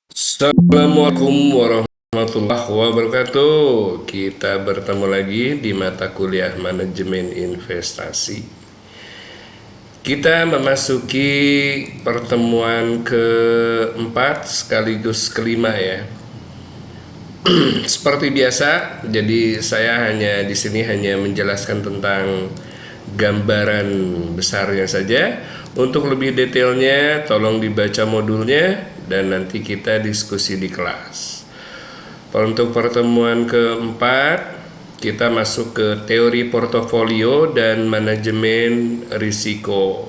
Assalamualaikum warahmatullahi wabarakatuh. Kita bertemu lagi di mata kuliah manajemen investasi. Kita memasuki pertemuan keempat sekaligus kelima ya. Seperti biasa, jadi saya di sini hanya menjelaskan tentang gambaran besarnya saja. Untuk lebih detailnya, tolong dibaca modulnya dan nanti kita diskusi di kelas. Untuk pertemuan keempat, kita masuk ke teori portofolio dan manajemen risiko.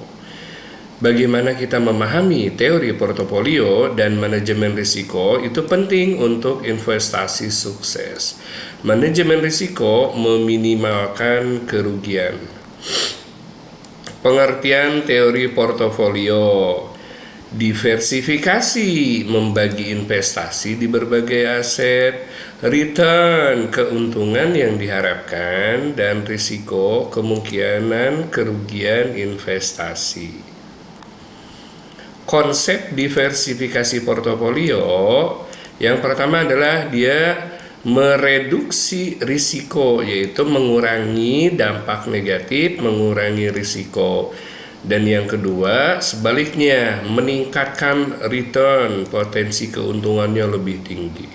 Bagaimana kita memahami teori portofolio dan manajemen risiko itu penting untuk investasi sukses. Manajemen risiko meminimalkan kerugian. Pengertian teori portofolio: diversifikasi, membagi investasi di berbagai aset, return, keuntungan yang diharapkan, dan risiko, kemungkinan kerugian investasi. Konsep diversifikasi portofolio yang pertama adalah dia mereduksi risiko, yaitu mengurangi dampak negatif, mengurangi risiko. Dan yang kedua, sebaliknya, meningkatkan return, potensi keuntungannya lebih tinggi.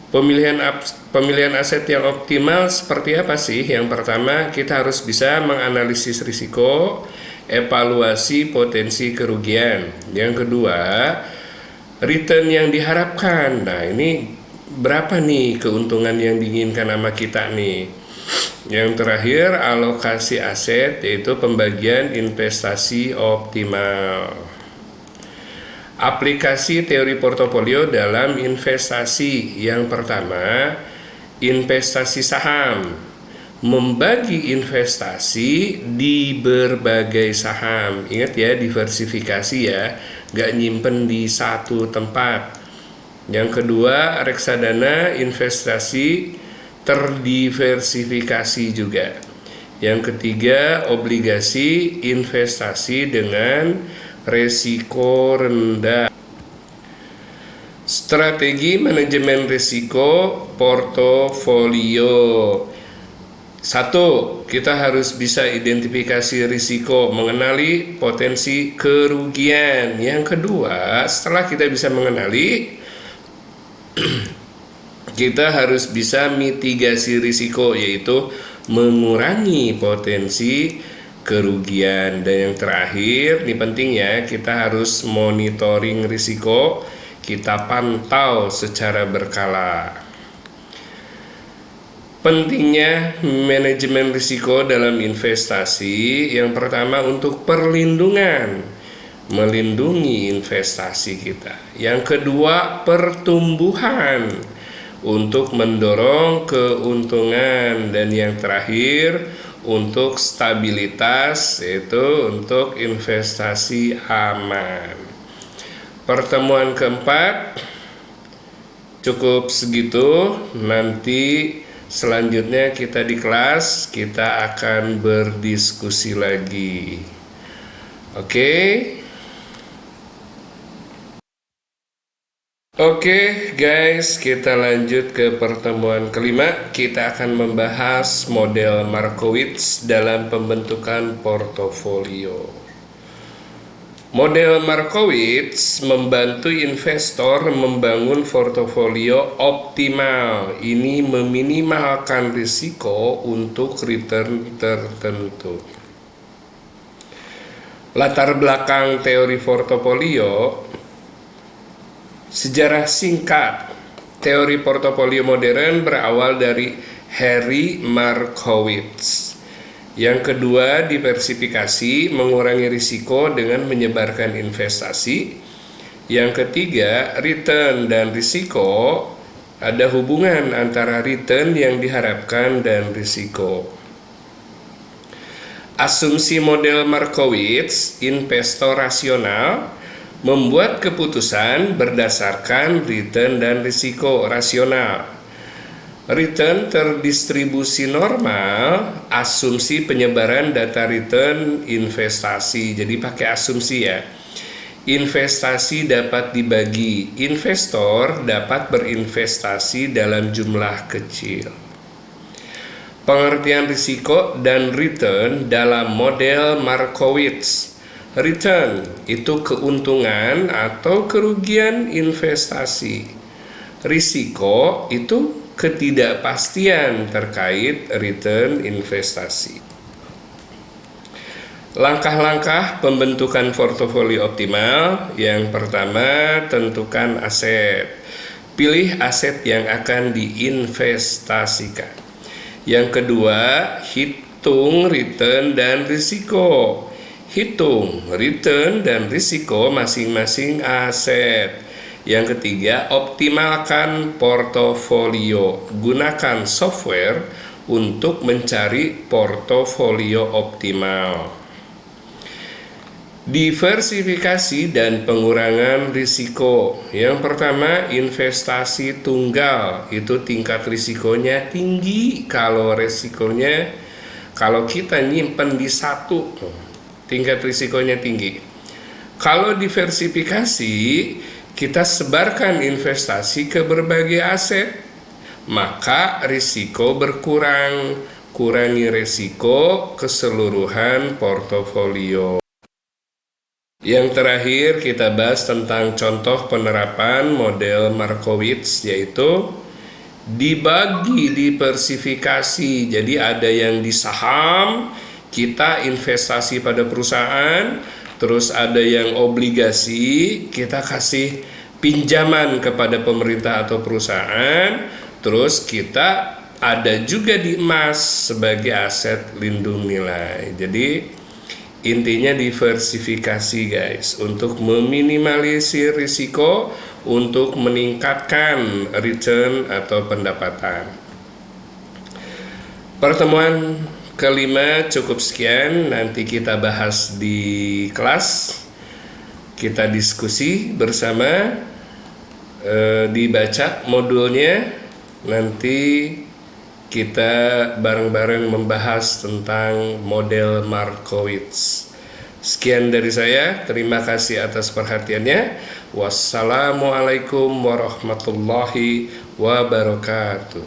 Pemilihan aset yang optimal seperti apa sih? Yang pertama, kita harus bisa menganalisis risiko, evaluasi potensi kerugian. Yang kedua, return yang diharapkan. Nah, ini berapa nih keuntungan yang diinginkan sama kita nih. Yang terakhir, alokasi aset, yaitu pembagian investasi optimal. Aplikasi teori portofolio dalam investasi. Yang pertama, investasi saham. Membagi investasi di berbagai saham. Ingat ya, diversifikasi ya, gak nyimpen di satu tempat. Yang kedua, reksadana investasi terdiversifikasi juga. Yang ketiga, obligasi investasi dengan resiko rendah. Strategi manajemen risiko portofolio. 1. Kita harus bisa identifikasi risiko, mengenali potensi kerugian. Yang kedua, setelah kita bisa mengenali, kita harus bisa mitigasi risiko, yaitu mengurangi potensi kerugian. Dan yang terakhir, ini penting ya, kita harus monitoring risiko, kita pantau secara berkala. Pentingnya manajemen risiko dalam investasi. Yang pertama, untuk perlindungan, melindungi investasi kita. Yang kedua, pertumbuhan, untuk mendorong keuntungan. Dan yang terakhir, untuk stabilitas, yaitu untuk investasi aman. Pertemuan keempat cukup segitu. Nanti selanjutnya kita di kelas, kita akan berdiskusi lagi. Oke guys, kita lanjut ke pertemuan kelima. Kita akan membahas model Markowitz dalam pembentukan portofolio. Model Markowitz membantu investor membangun portofolio optimal. Ini meminimalkan risiko untuk return tertentu. Latar belakang teori portofolio. Sejarah singkat. Teori portofolio modern berawal dari Harry Markowitz. Yang kedua, diversifikasi, mengurangi risiko dengan menyebarkan investasi. Yang ketiga, return dan risiko. Ada hubungan antara return yang diharapkan dan risiko. Asumsi model Markowitz, investor rasional membuat keputusan berdasarkan return dan risiko rasional. Return terdistribusi normal, asumsi penyebaran data return investasi. Jadi pakai asumsi ya. Investasi dapat dibagi, investor dapat berinvestasi dalam jumlah kecil. Pengertian risiko dan return dalam model Markowitz. Return itu keuntungan atau kerugian investasi. Risiko itu ketidakpastian terkait return investasi. Langkah-langkah pembentukan portofolio optimal. Yang pertama, tentukan aset. Pilih aset yang akan diinvestasikan. Yang kedua, hitung return dan risiko. Hitung return dan risiko masing-masing aset. Yang ketiga, optimalkan portofolio. Gunakan software untuk mencari portofolio optimal. Diversifikasi dan pengurangan risiko. Yang pertama, investasi tunggal. Itu tingkat risikonya tinggi. Kalau kita nyimpen di satu, tingkat risikonya tinggi. Kalau diversifikasi, kita sebarkan investasi ke berbagai aset, maka risiko berkurang. Kurangi risiko keseluruhan portofolio. Yang terakhir, kita bahas tentang contoh penerapan model Markowitz, yaitu dibagi diversifikasi. Jadi ada yang di saham, kita investasi pada perusahaan, terus ada yang obligasi, kita kasih pinjaman kepada pemerintah atau perusahaan, terus kita ada juga di emas sebagai aset lindung nilai. Jadi intinya diversifikasi guys, untuk meminimalisir risiko, untuk meningkatkan return atau pendapatan. Pertemuan kelima cukup sekian, nanti kita bahas di kelas, kita diskusi bersama, dibaca modulnya, nanti kita bareng-bareng membahas tentang model Markowitz. Sekian dari saya, terima kasih atas perhatiannya. Wassalamualaikum warahmatullahi wabarakatuh.